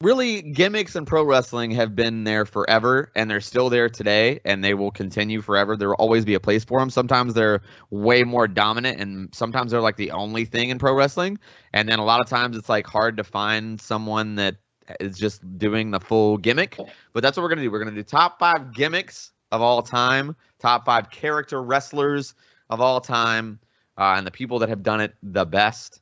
really, gimmicks in pro wrestling have been there forever, and they're still there today, and they will continue forever. There will always be a place for them. Sometimes they're way more dominant, and sometimes they're like the only thing in pro wrestling. And then a lot of times it's like hard to find someone that is just doing the full gimmick. But that's what we're gonna do. We're gonna do top 5 gimmicks of all time, top 5 character wrestlers of all time, and the people that have done it the best.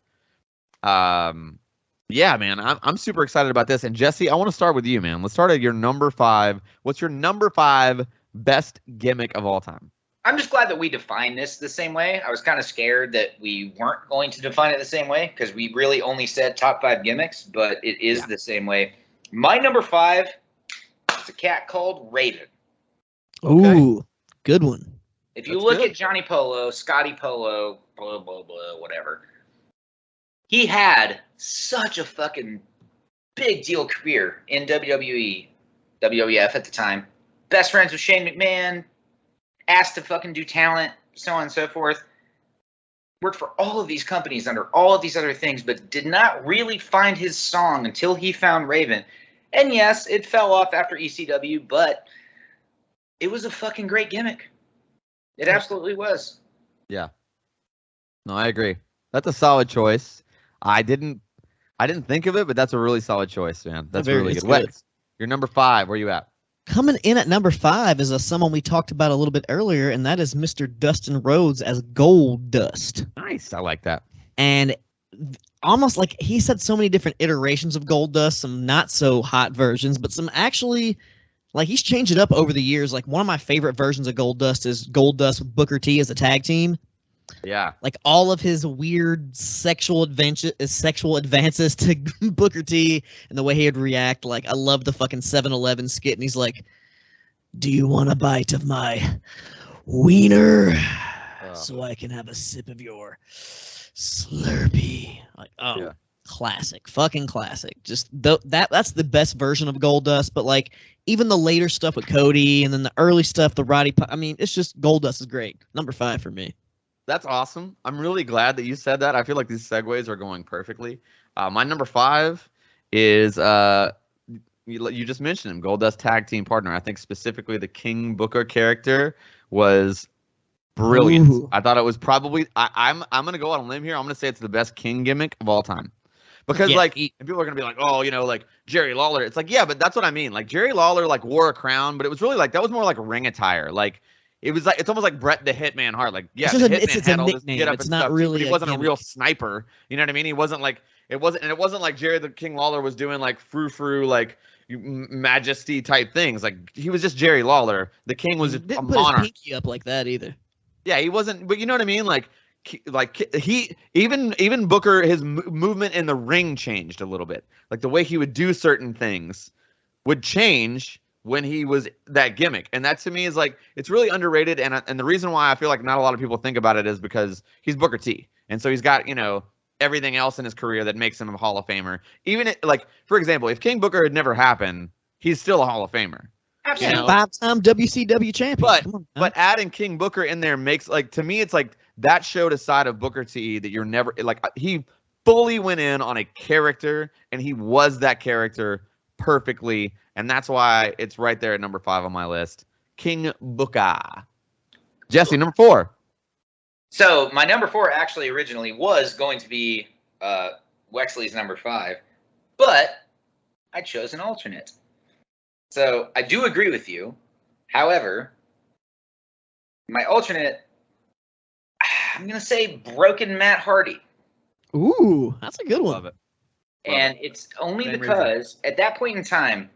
Yeah, man, I'm super excited about this. And Jesse, I want to start with you, man. Let's start at your number 5. What's your number 5 best gimmick of all time? I'm just glad that we defined this the same way. I was kind of scared that we weren't going to define it the same way because we really only said top 5 gimmicks, but it is the same way. My number 5 is a cat called Raven. Ooh, good one. If you look at Johnny Polo, Scotty Polo, blah, blah, blah, whatever, he had such a fucking big deal career in WWE, WWF at the time. Best friends with Shane McMahon, asked to fucking do talent, so on and so forth. Worked for all of these companies under all of these other things, but did not really find his song until he found Raven. And yes, it fell off after ECW, but it was a fucking great gimmick. It absolutely was. Yeah. No, I agree. That's a solid choice. I didn't think of it, but that's a really solid choice, man. That's really good. Wex, you're number 5. Where you at? Coming in at number 5 is someone we talked about a little bit earlier, and that is Mr. Dustin Rhodes as Gold Dust. Nice. I like that. And almost like he's had so many different iterations of Gold Dust, some not so hot versions, but some actually, like, he's changed it up over the years. Like, one of my favorite versions of Gold Dust is Gold Dust with Booker T as a tag team. Yeah. Like, all of his weird sexual advances to Booker T and the way he would react. Like, I love the fucking 7-Eleven skit, and he's like, "Do you want a bite of my wiener so I can have a sip of your Slurpee?" Like, oh, yeah. Classic. Fucking classic. Just that's the best version of Goldust, but like even the later stuff with Cody and then the early stuff, the Roddy, I mean, it's just Goldust is great. Number 5 for me. That's awesome. I'm really glad that you said that. I feel like these segues are going perfectly. My number 5 is you just mentioned him, Goldust tag team partner. I think specifically the King Booker character was brilliant. Ooh. I thought it was probably I'm gonna go on a limb here. I'm gonna say it's the best King gimmick of all time. Because and people are gonna be like, oh, like Jerry Lawler. It's like, yeah, but that's what I mean. Like Jerry Lawler like wore a crown, but it was really like that was more like ring attire. Like it was like it's almost like Bret the Hitman Hart. Like yeah, the Hitman had all this get up and stuff, really, but he wasn't a real sniper. You know what I mean? He wasn't like it wasn't like Jerry the King Lawler was doing like frou like majesty type things. Like he was just Jerry Lawler. The King was a monarch. Put his pinky up like that either. Yeah, he wasn't. But you know what I mean? Like he even Booker, his movement in the ring changed a little bit. Like the way he would do certain things would change when he was that gimmick, and that to me is like it's really underrated. And the reason why I feel like not a lot of people think about it is because he's Booker T, and so he's got everything else in his career that makes him a Hall of Famer. Even like for example, if King Booker had never happened, he's still a Hall of Famer. Absolutely. 5-time WCW champion. But adding King Booker in there makes like to me it's like that showed a side of Booker T that you're never like he fully went in on a character and he was that character perfectly, and that's why it's right there at number 5 on my list. King Booker. Jesse, number 4. So my number 4 actually originally was going to be Wexley's number 5, but I chose an alternate. So I do agree with you. However, my alternate, I'm going to say Broken Matt Hardy. Ooh, that's a good one. Love it. And it's only because at that point in time,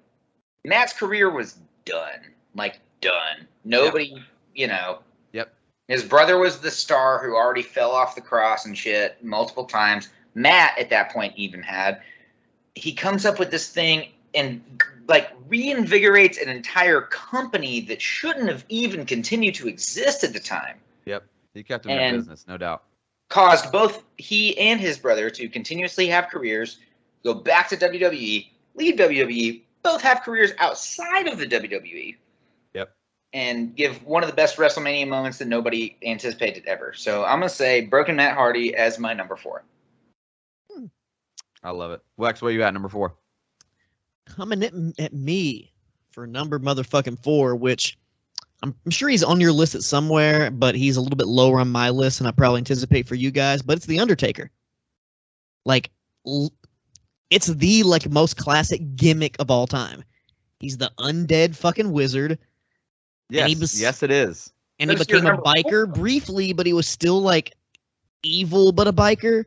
Matt's career was done. Like, done. Nobody, Yep. His brother was the star who already fell off the cross and shit multiple times. Matt, at that point, he comes up with this thing and like reinvigorates an entire company that shouldn't have even continued to exist at the time. Yep. He kept him in business, no doubt. Caused both he and his brother to continuously have careers, go back to WWE, leave WWE, both have careers outside of the WWE. Yep. And give one of the best WrestleMania moments that nobody anticipated ever. So I'm going to say Broken Matt Hardy as my number 4. I love it. Wex, where you at, number 4? coming at me for number motherfucking 4, which I'm sure he's on your list at somewhere, but he's a little bit lower on my list, and I probably anticipate for you guys. But it's the Undertaker. Like, it's the most classic gimmick of all time. He's the undead fucking wizard. Yes, yes, it is. And he became a biker briefly, but he was still evil, but a biker.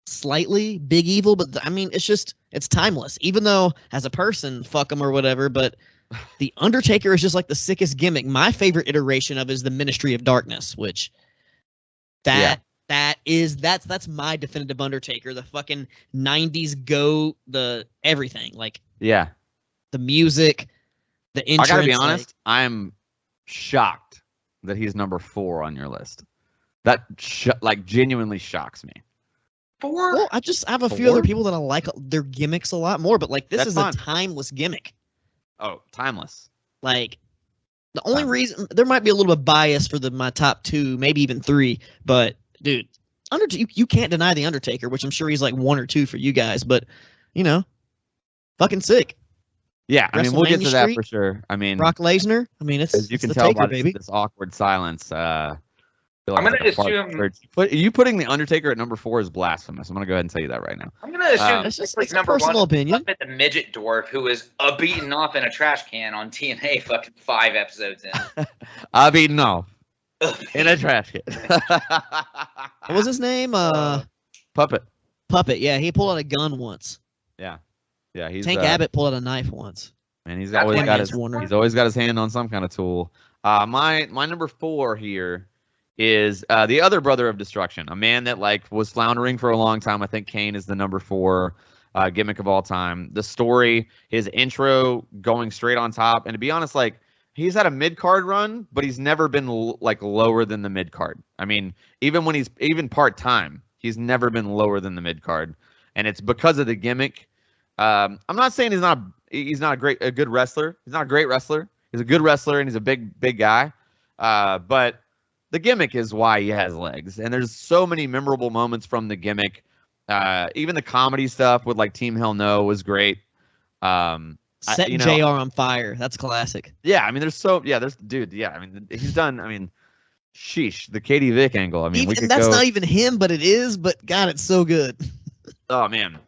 Slightly big evil, but I mean, it's timeless. Even though as a person, fuck him or whatever, but the Undertaker is just the sickest gimmick. My favorite iteration of is the Ministry of Darkness, which that's my definitive Undertaker. The fucking 90s goat, the everything. Yeah. The music, the entrance. I gotta be honest, I'm shocked that he's number 4 on your list. That genuinely shocks me. 4? Well, I have a few other people that I like their gimmicks a lot more, but this is a timeless gimmick. Oh, timeless. The only reason there might be a little bit of bias for my top 2, maybe even 3, but dude, you can't deny the Undertaker, which I'm sure he's 1 or 2 for you guys, but fucking sick. Yeah, I mean, we'll get to that for sure. I mean, Brock Lesnar. I mean, it's you can the tell Taker, by baby. this awkward silence. I'm gonna assume you putting the Undertaker at number 4 is blasphemous. I'm gonna go ahead and tell you that right now. I'm gonna assume it's number personal 1 opinion. At the midget dwarf who was beaten off in a trash can on TNA fucking 5 episodes in. I've beaten off in a trash can. What was his name? Puppet. Puppet. Yeah, he pulled out a gun once. Yeah. Yeah, he's Tank Abbott pulled out a knife once. And he's always got his hand on some kind of tool. My number 4 here is the other brother of destruction, a man that was floundering for a long time. I think Kane is the number 4 gimmick of all time. The story, his intro going straight on top, and to be honest, he's had a mid card run, but he's never been lower than the mid card. I mean, even when he's part time, he's never been lower than the mid card, and it's because of the gimmick. I'm not saying he's not a good wrestler. He's not a great wrestler. He's a good wrestler, and he's a big guy. But the gimmick is why he has legs, and there's so many memorable moments from the gimmick. Even the comedy stuff with Team Hell No was great. Setting JR on fire, that's classic. Yeah, I mean, I mean, he's done. I mean, sheesh, the Katie Vick angle. I mean, that's not even him, but it is. But God, it's so good. Oh man,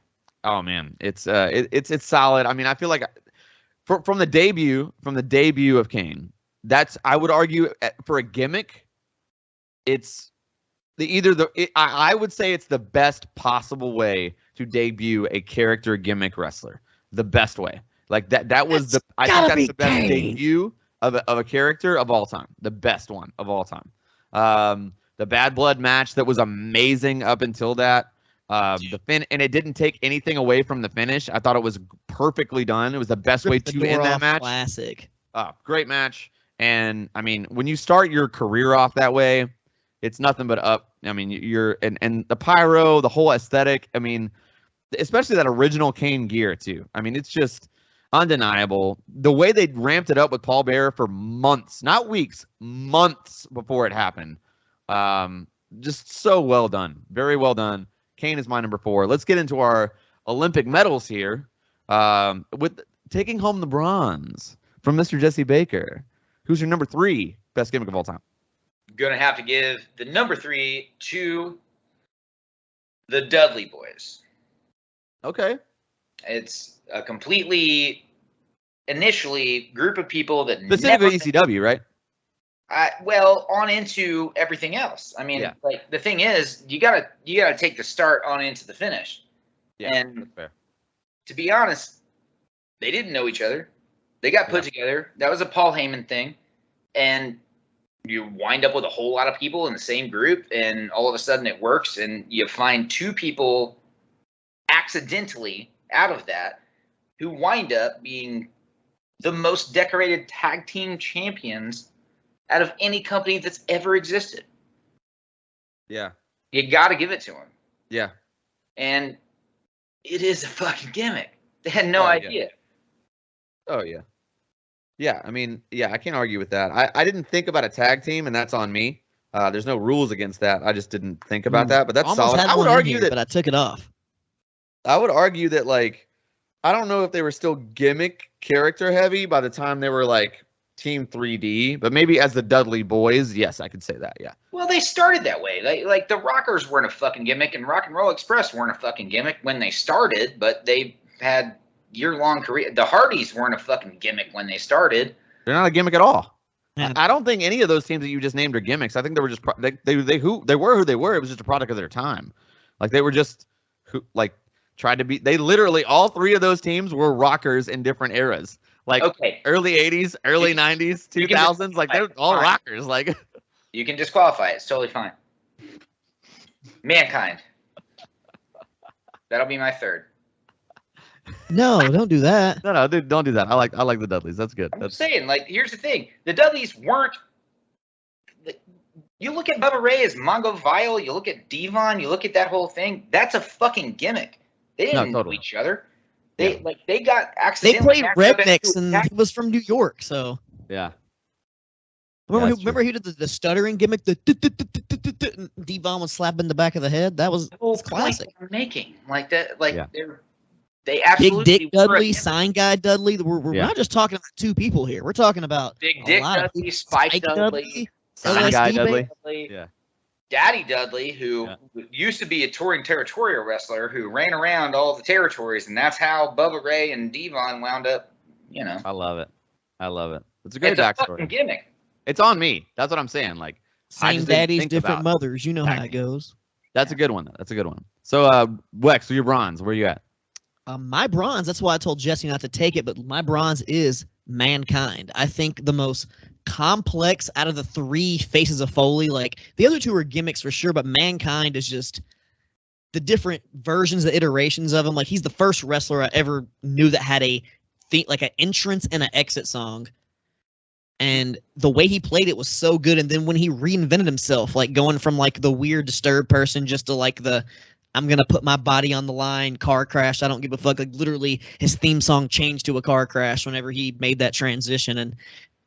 it's solid. I mean, I feel like from the debut of Kane, I would argue for a gimmick, I would say it's the best possible way to debut a character gimmick wrestler. The best way. I think that's the best debut of a character of all time. The best one of all time. The Bad Blood match that was amazing up until that. And it didn't take anything away from the finish. I thought it was perfectly done. It was the best way to end that match. Classic. Great match. And I mean, when you start your career off that way, it's nothing but up. I mean, and the pyro, the whole aesthetic. I mean, especially that original Kane gear too. I mean, it's just undeniable. The way they ramped it up with Paul Bearer for months, not weeks, months before it happened. Just so well done. Very well done. Kane is my number 4. Let's get into our Olympic medals here. With taking home the bronze from Mr. Jesse Baker. Who's your number 3 best gimmick of all time? Gonna have to give the number 3 to the Dudley Boys. Okay. It's a completely initially group of people that specifically ECW, right? On into everything else. I mean, the thing is, you gotta take the start on into the finish. Yeah, and fair. To be honest, they didn't know each other. They got put together. That was a Paul Heyman thing, and you wind up with a whole lot of people in the same group, and all of a sudden it works, and you find 2 people accidentally out of that who wind up being the most decorated tag team champions out of any company that's ever existed. Yeah. You got to give it to them. Yeah. And it is a fucking gimmick. They had no idea. Yeah. Oh, yeah. Yeah, I mean, I can't argue with that. I didn't think about a tag team, and that's on me. There's no rules against that. I just didn't think about that, but that's solid. I would argue that, but I took it off. I would argue that I don't know if they were still gimmick character heavy by the time they were like Team 3D, but maybe as the Dudley Boys, yes, I could say that. Yeah. Well, they started that way. Like the Rockers weren't a fucking gimmick, and Rock and Roll Express weren't a fucking gimmick when they started, but they had year-long career. The Hardys weren't a fucking gimmick when they started. They're not a gimmick at all. Yeah. I don't think any of those teams that you just named are gimmicks. I think they were just they were who they were. It was just a product of their time. Like they were just tried to be. They literally all three of those teams were rockers in different eras. Like early 80s, early 90s, 2000s. Like they're all rockers. Like you can disqualify it. It's totally fine. Mankind. That'll be my third. No, don't do that. No, dude, don't do that. I like the Dudleys. That's good. I'm saying, like, here's the thing: the Dudleys weren't. You look at Bubba Ray as Mongo Vile. You look at Devon. You look at that whole thing. That's a fucking gimmick. They didn't know each other. They they got accidentally. They played rednecks, and he was from New York, so yeah. Remember he did the stuttering gimmick. The Devon was slapping the back of the head. That was classic. They're making like that, like they absolutely. Big Dick Dudley, Sign Guy Dudley. We're not just talking about two people here. We're talking about Big Dick Dudley, Spike Dudley, Sign Guy Dudley. Yeah. Daddy Dudley, who used to be a touring territorial wrestler who ran around all the territories, and that's how Bubba Ray and Devon wound up, you know. I love it. It's a great backstory. It's a fucking gimmick. It's on me. That's what I'm saying. Like, same daddies, different mothers. You know how it goes. That's a good one. That's a good one. So, Wex, your bronze, where you at? My bronze, that's why I told Jesse not to take it, but my bronze is Mankind. I think the most complex out of the three faces of Foley. Like, the other two are gimmicks for sure, but Mankind is just the different versions, the iterations of him. Like, he's the first wrestler I ever knew that had an entrance and an exit song. And the way he played it was so good. And then when he reinvented himself, like going from like the weird disturbed person just to like the I'm going to put my body on the line, car crash, I don't give a fuck. Like literally his theme song changed to a car crash whenever he made that transition. And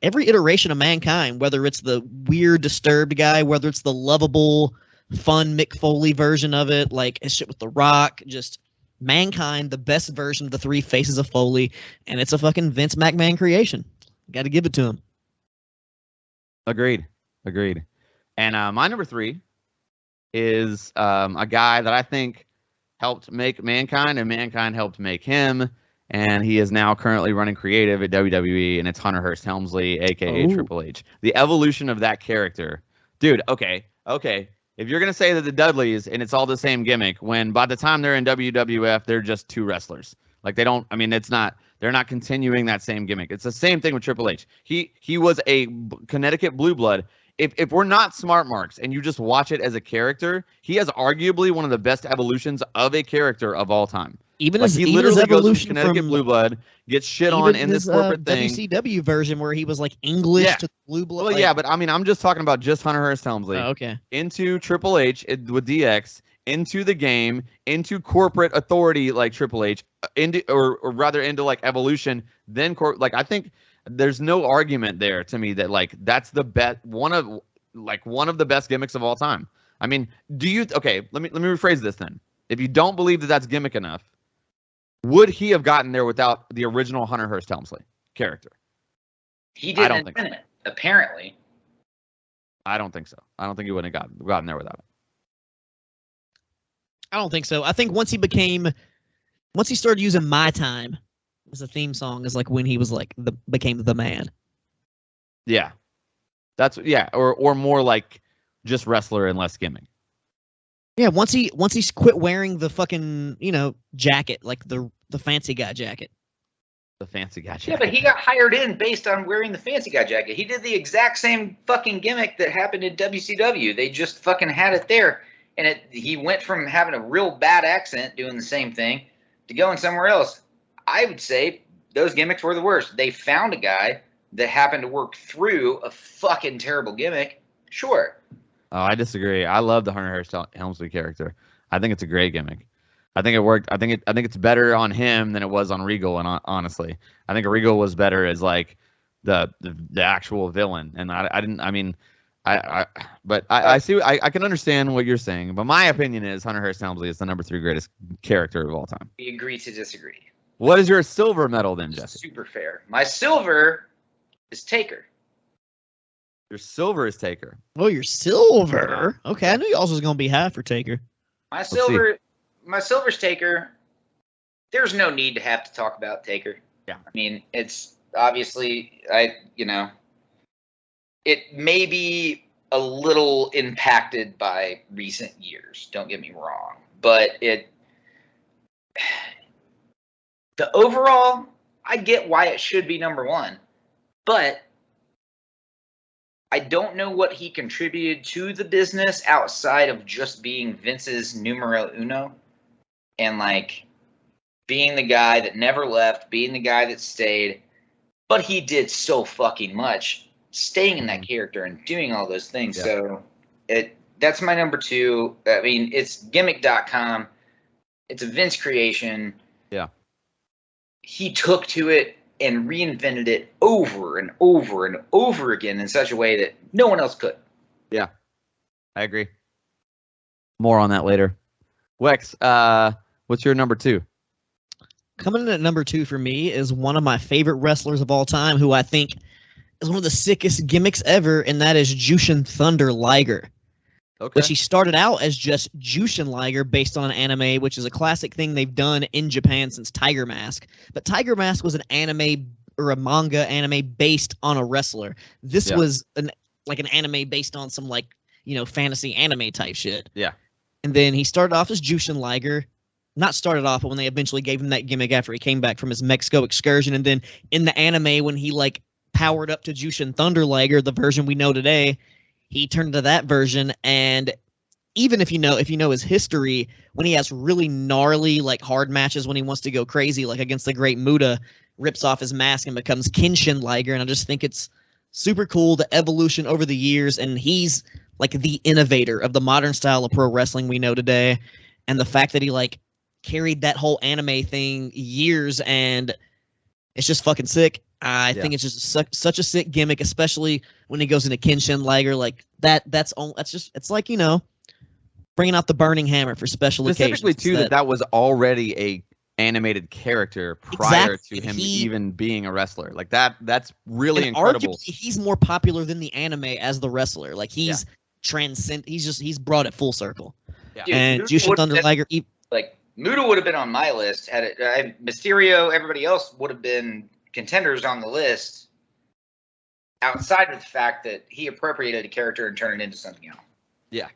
every iteration of Mankind, whether it's the weird disturbed guy, whether it's the lovable, fun Mick Foley version of it, like his shit with The Rock, just Mankind, the best version of the three faces of Foley. And it's a fucking Vince McMahon creation. Got to give it to him. Agreed. And my number 3 is a guy that I think helped make Mankind, and Mankind helped make him. And he is now currently running creative at WWE, and it's Hunter Hearst Helmsley, a.k.a. Triple H. The evolution of that character. Dude, okay. If you're going to say that the Dudleys, and it's all the same gimmick, when by the time they're in WWF, they're just two wrestlers. Like, they're not continuing that same gimmick. It's the same thing with Triple H. He was a Connecticut blue blood. If we're not smart marks and you just watch it as a character, he has arguably one of the best evolutions of a character of all time. He literally goes from Connecticut blue blood, gets shit on in this corporate thing. WCW version where he was like English to blue blood. Well, yeah, but I mean, I'm just talking about just Hunter Hearst Helmsley. Oh, okay. Into Triple H with DX, into the game, into corporate authority like Triple H, into or rather into like evolution. Then I think there's no argument there to me that like that's the best one of the best gimmicks of all time. I mean, let me rephrase this then. If you don't believe that that's gimmick enough, would he have gotten there without the original Hunter Hearst Helmsley character? He didn't invent it, apparently. I don't think so. I don't think he would have gotten there without it. I don't think so. I think once he started using My Time as a theme song is like when he was like became the man. Yeah. Or more like just wrestler and less gimmick. Yeah, once he quit wearing the fucking, jacket, like the fancy guy jacket. The fancy guy jacket. Yeah, but he got hired in based on wearing the fancy guy jacket. He did the exact same fucking gimmick that happened in WCW. They just fucking had it there. And he went from having a real bad accent doing the same thing to going somewhere else. I would say those gimmicks were the worst. They found a guy that happened to work through a fucking terrible gimmick. Sure. Oh, I disagree. I love the Hunter Hearst Helmsley character. I think it's a great gimmick. I think it worked. I think it's better on him than it was on Regal. And honestly, I think Regal was better as like the actual villain. And I see. I can understand what you're saying, but my opinion is Hunter Hearst Helmsley is the number 3 greatest character of all time. We agree to disagree. What is your silver medal then, Jesse? Super fair. My silver is Taker. Your silver is Taker. Oh, your silver. Okay, I knew you also was gonna be high for Taker. My silver's Taker. There's no need to have to talk about Taker. Yeah. I mean, it's obviously it may be a little impacted by recent years. Don't get me wrong, but the overall, I get why it should be number one, but I don't know what he contributed to the business outside of just being Vince's numero uno and like being the guy that never left, being the guy that stayed. But he did so fucking much staying in that character and doing all those things. Yeah. So that's my number two. I mean, it's gimmick.com. It's a Vince creation. Yeah. He took to it and reinvented it over and over and over again in such a way that no one else could. Yeah, I agree. More on that later. Wex, what's your number two? Coming in at number two for me is one of my favorite wrestlers of all time, who I think is one of the sickest gimmicks ever, and that is Jushin Thunder Liger. Okay. Which he started out as just Jushin Liger based on an anime, which is a classic thing they've done in Japan since Tiger Mask. But Tiger Mask was an anime or a manga anime based on a wrestler. This was an anime based on some fantasy anime type shit. Yeah. And then he started off as Jushin Liger. Not started off, but when they eventually gave him that gimmick after he came back from his Mexico excursion. And then in the anime, when he powered up to Jushin Thunder Liger, the version we know today, he turned to that version. And even if you know his history, when he has really gnarly, hard matches, when he wants to go crazy, against the Great Muta, rips off his mask and becomes Kenshin Liger. And I just think it's super cool, the evolution over the years. And he's the innovator of the modern style of pro wrestling we know today. And the fact that he carried that whole anime thing years, and it's just fucking sick. I think it's just such a sick gimmick, especially when he goes into Kenshin Liger it's bringing out the burning hammer for special occasions. Specifically too, that was already a animated character prior to him even being a wrestler. That's really incredible. Arguably, he's more popular than the anime as the wrestler. He's he's brought it full circle. Yeah. And Jushin Thunder Liger, Muta would have been on my list had it. Mysterio, everybody else would have been contenders on the list, outside of the fact that he appropriated a character and turned it into something else. Yeah,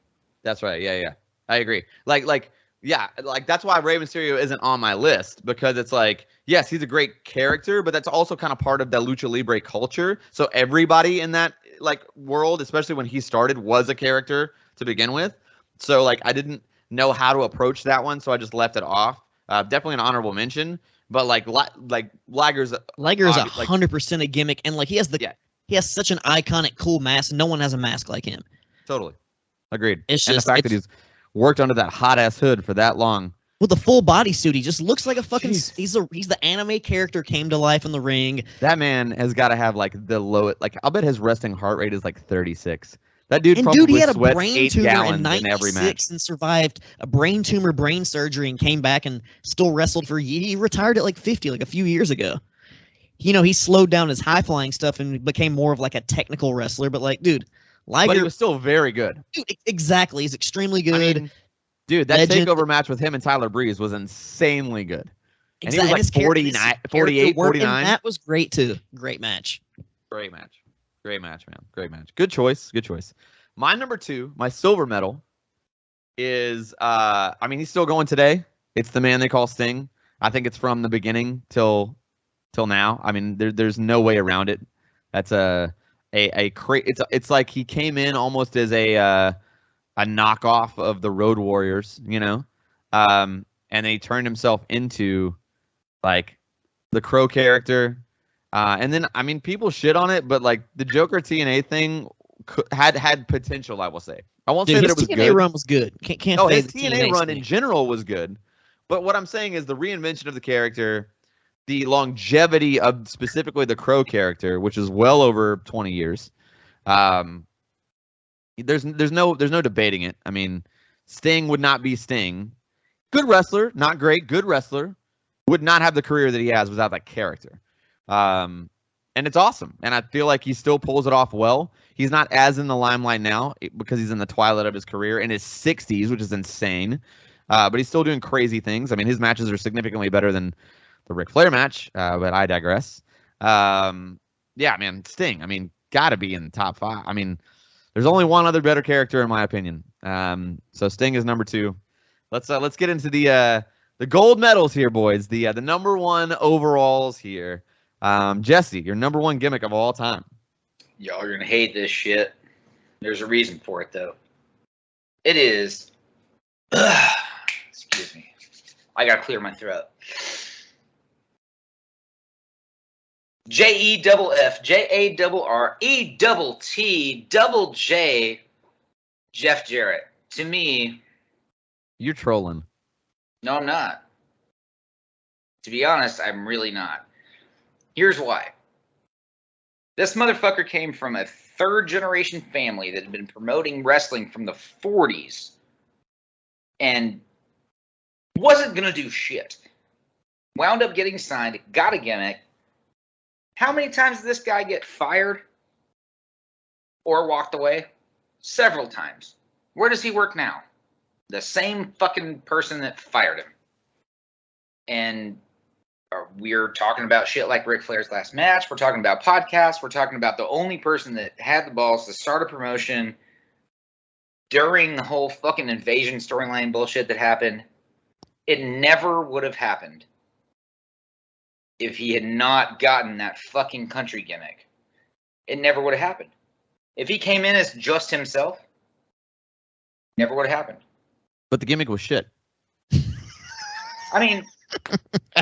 that's right. Yeah, I agree. That's why Rey Mysterio isn't on my list, because it's yes, he's a great character, but that's also kind of part of the Lucha Libre culture. So everybody in that world, especially when he started, was a character to begin with. So I didn't know how to approach that one, so I just left it off. Definitely an honorable mention, but Liger's 100% a gimmick, and he has such an iconic, cool mask. No one has a mask like him. Totally, agreed. And the fact that he's worked under that hot ass hood for that long with a full bodysuit, he just looks like a fucking. He's the anime character came to life in the ring. That man has got to have the lowest. I'll bet his resting heart rate is 36. That dude he had a sweats brain 8 tumor gallons in in every match. 96 and survived a brain tumor, brain surgery, and came back and still wrestled for. He retired at 50, a few years ago. He slowed down his high flying stuff and became more of a technical wrestler. But Liger, but he was still very good. Dude, exactly, he's extremely good. I mean, dude, that takeover match with him and Tyler Breeze was insanely good. And he was 49, 48, 49. That was great too. Great match. Great match. Great match, man. Great match. Good choice. Good choice. My number two, my silver medal, is he's still going today. It's the man they call Sting. I think it's from the beginning till now. I mean, there's no way around it. That's it's like he came in almost as a knockoff of the Road Warriors, and he turned himself into the Crow character. And then, people shit on it, but the Joker TNA thing had potential, I will say. I won't say that it was good. His TNA run was good. Can't say his TNA run in general was good. But what I'm saying is the reinvention of the character, the longevity of specifically the Crow character, which is well over 20 years. There's no debating it. I mean, Sting would not be Sting. Good wrestler, not great, good wrestler. would not have the career that he has without that character. And it's awesome. And I feel like he still pulls it off well. He's not as in the limelight now because he's in the twilight of his career in his 60s, which is insane. But he's still doing crazy things. I mean, his matches are significantly better than the Ric Flair match, but I digress. Yeah, man, Sting. I mean, got to be in the top 5. I mean, there's only one other better character in my opinion. So Sting is number 2. Let's get into the gold medals here, boys. The number 1 overalls here. Jesse, your number 1 gimmick of all time. Y'all are gonna hate this shit. There's a reason for it though. It is. Excuse me. I gotta clear my throat. JEFF JARRETT Jeff Jarrett. To me, you're trolling. No, I'm not. To be honest, I'm really not. Here's why. This motherfucker came from a 3rd-generation family that had been promoting wrestling from the 40s and wasn't going to do shit. Wound up getting signed, got a gimmick. How many times did this guy get fired or walked away? Several times. Where does he work now? The same fucking person that fired him. And we're talking about shit like Ric Flair's last match. We're talking about podcasts. We're talking about the only person that had the balls to start a promotion during the whole fucking invasion storyline bullshit that happened. It never would have happened if he had not gotten that fucking country gimmick. It never would have happened. If he came in as just himself, never would have happened. But the gimmick was shit. I mean,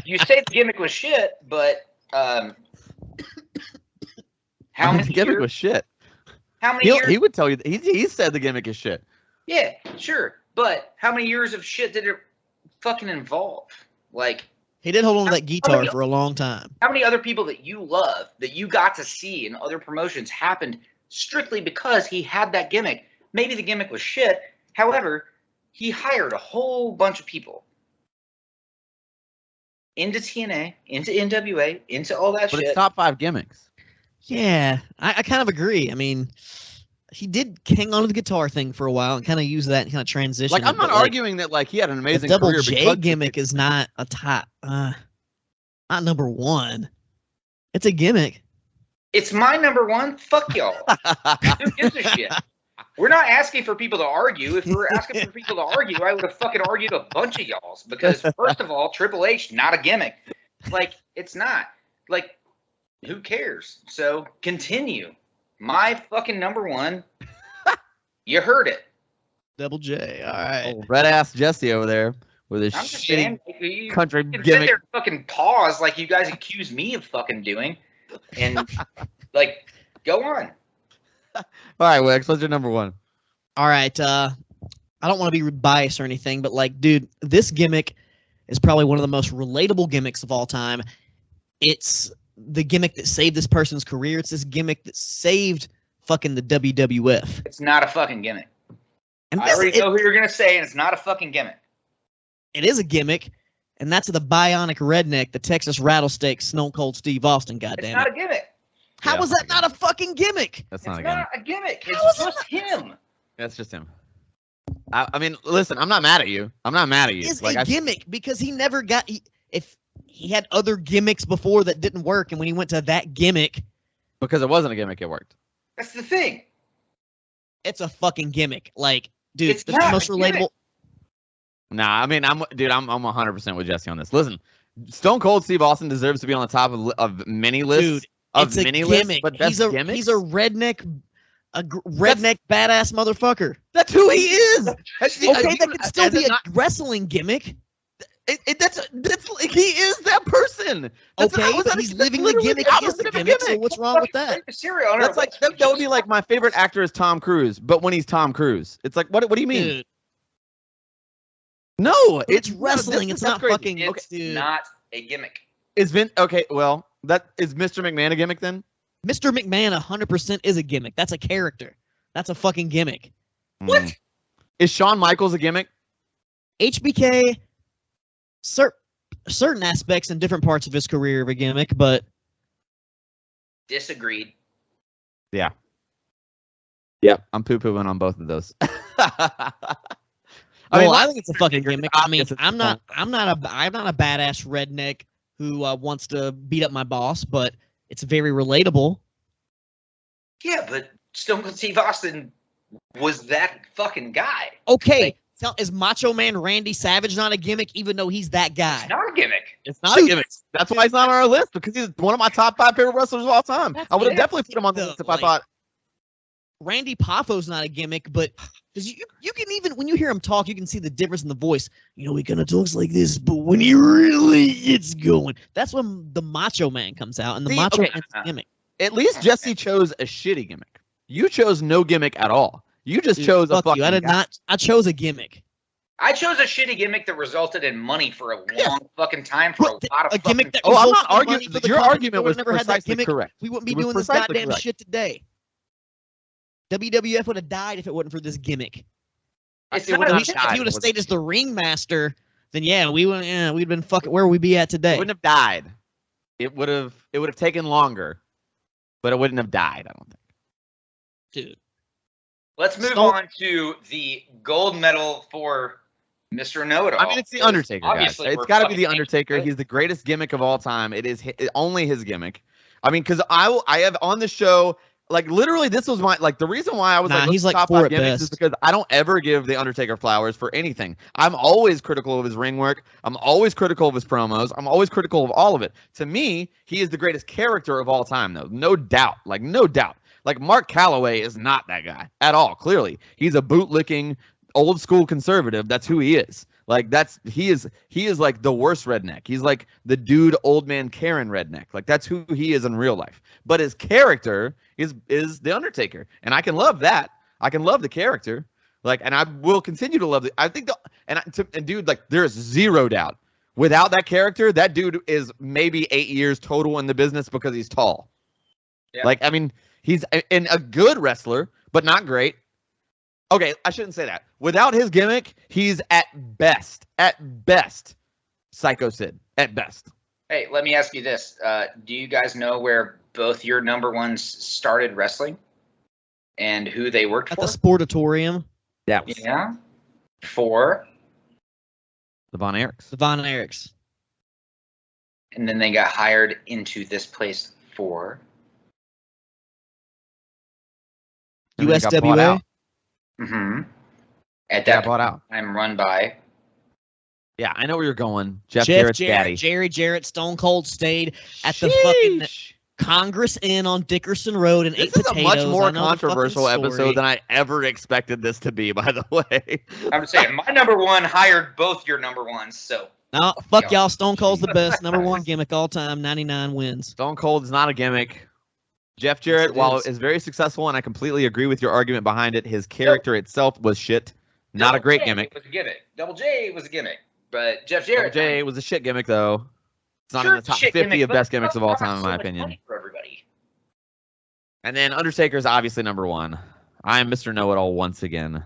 you say the gimmick was shit, but how many the gimmick years? was shit. How many years? He would tell you. He said the gimmick is shit. Yeah, sure. But how many years of shit did it fucking involve? Like, He did hold on to that guitar for a long time. how many other people that you love, that you got to see in other promotions happened strictly because he had that gimmick? Maybe the gimmick was shit. However, he hired a whole bunch of people into TNA, into NWA, into all that But shit. it's top 5 gimmicks. Yeah, I kind of agree. I mean, he did hang on to the guitar thing for a while and kind of use that and kind of transition. Like, I'm it, not but, arguing that like he had an amazing the Double career. J because gimmick is not a top, not number 1. It's a gimmick. It's my number 1. Fuck y'all. Who gives a shit? We're not asking for people to argue. If we were asking for people to argue, I would have fucking argued a bunch of y'all's. Because first of all, Triple H, not a gimmick. Like, it's not. Like, who cares? So continue. My fucking number 1. You heard it. Double J. All right. Oh, red ass Jesse over there with his I'm just shitty saying, you country can sit gimmick. there and fucking pause like you guys accuse me of fucking doing. And, like, go on. All right, Wex, what's your number 1? All right. I don't want to be biased or anything, but like, dude, this gimmick is probably one of the most relatable gimmicks of all time. It's the gimmick that saved this person's career. It's this gimmick that saved fucking the WWF. It's not a fucking gimmick. And I already know who you're going to say, and it's not a fucking gimmick. it is a gimmick, and that's the bionic redneck, the Texas rattlesnake, Stone Cold Steve Austin. It's Goddamn not it! a gimmick. How Yeah, was that not a fucking gimmick? That's It's not a not gimmick. a gimmick. How It's is just him. That's just him. I mean, listen, I'm not mad at you. I'm not mad at you. Is Like, a gimmick because he never got. If he had other gimmicks before that didn't work, and when he went to that gimmick, because it wasn't a gimmick, it worked. That's the thing. it's a fucking gimmick. Like, dude, It's that's the not most a gimmick. relatable. Nah, I mean, I'm 100% with Jesse on this. Listen, Stone Cold Steve Austin deserves to be on the top of many lists. Dude, of it's a many gimmick. lists, but that's gimmicks? He's a redneck, redneck badass motherfucker. That's who he is. That's the, Okay, that could still be a not, wrestling gimmick. that's he is that person. That's Okay, not- but he's living the literally gimmick opposite as the of a gimmick. So what's wrong with that? Serial That's like that would be like my favorite actor is Tom Cruise, but when he's Tom Cruise, it's like what do you mean? Dude, No, it's wrestling. It's not crazy. fucking. It's Dude. not a gimmick. Is Vin okay? Well, that is Mr. McMahon a gimmick then? Mr. McMahon 100% is a gimmick. That's a character. That's a fucking gimmick. What? Is Shawn Michaels a gimmick? HBK, sir, certain aspects and different parts of his career of a gimmick, but Disagreed. Yeah. Yep, I'm poo-pooing on both of those. I think it's a fucking gimmick. I mean, obvious at I'm the not a badass redneck who wants to beat up my boss, but it's very relatable. Yeah, but Stone Cold Steve Austin was that fucking guy. Okay, is Macho Man Randy Savage not a gimmick, even though he's that guy? It's not a gimmick. It's not a gimmick. That's why he's not on our list, because he's one of my top 5 favorite wrestlers of all time. I would have definitely put him on the list if I thought. Randy Poffo's not a gimmick, but because you can even when you hear him talk, you can see the difference in the voice. You know, he kind of talks like this, but when he really gets going, that's when the Macho Man comes out, and the Macho Man's a gimmick. At least Jesse chose a shitty gimmick. You chose no gimmick at all. You just chose a fucking. I did not. I chose a gimmick. I chose a shitty gimmick that resulted in money for a long fucking time for a lot of a gimmick that. I'm not arguing. Your argument was precisely correct. We wouldn't be doing this goddamn shit today. WWF would have died if it wasn't for this gimmick. If he would have stayed as the ringmaster, then yeah, we'd been fucking. Where would we be at today? It wouldn't have died. It would have taken longer, but it wouldn't have died. I don't think. Dude, let's move on to the gold medal for Mr. Know-It-All. I mean, it's the Undertaker, guys. It's got to be the Undertaker. He's the greatest gimmick of all time. It is only his gimmick. I mean, because I have on the show. Like, literally, this was the reason why I was he's like top 4 5 at gimmicks best. is because I don't ever give the Undertaker flowers for anything. I'm always critical of his ring work. I'm always critical of his promos. I'm always critical of all of it. To me, he is the greatest character of all time, though. No doubt. No doubt. Like, Mark Calloway is not that guy at all, clearly. He's a bootlicking, old school conservative. That's who he is. Like, he is like the worst redneck. He's like the dude, old man Karen redneck. Like, that's who he is in real life. But his character is the Undertaker, and I can love that. I can love the character, like, and I will continue to love it. I think and dude, like, there's zero doubt. Without that character, that dude is maybe 8 years total in the business because he's tall. Yeah. Like, I mean, he's a good wrestler, but not great. Okay, I shouldn't say that. Without his gimmick, he's at best, Psycho Sid, at best. Hey, let me ask you this. Do you guys know where both your number ones started wrestling and who they worked for? At the Sportatorium. Yeah. For? The Von Erichs. The Von Erichs. And then they got hired into this place for? USWA. Mm-hmm. At that bought out. I'm run by. Yeah, I know where you're going. Jeff Jarrett's daddy. Jerry Jarrett, Stone Cold stayed at the fucking Congress Inn on Dickerson Road and ate potatoes. This is a much more controversial episode than I ever expected this to be, by the way. I'm saying my number one hired both your number ones, so. No, fuck y'all. Stone Cold's the best. Number 1 gimmick all time, 99 wins. Stone Cold is not a gimmick. Jeff Jarrett, while is very successful, and I completely agree with your argument behind it, his character itself was shit. Not a great gimmick. Was a gimmick. Double J was a gimmick. But Jeff Jarrett. Double J was a shit gimmick, though. It's not in the top 50 of best gimmicks of all time, in my opinion. For everybody. And then Undertaker is obviously number 1. I am Mr. Know-It-All once again.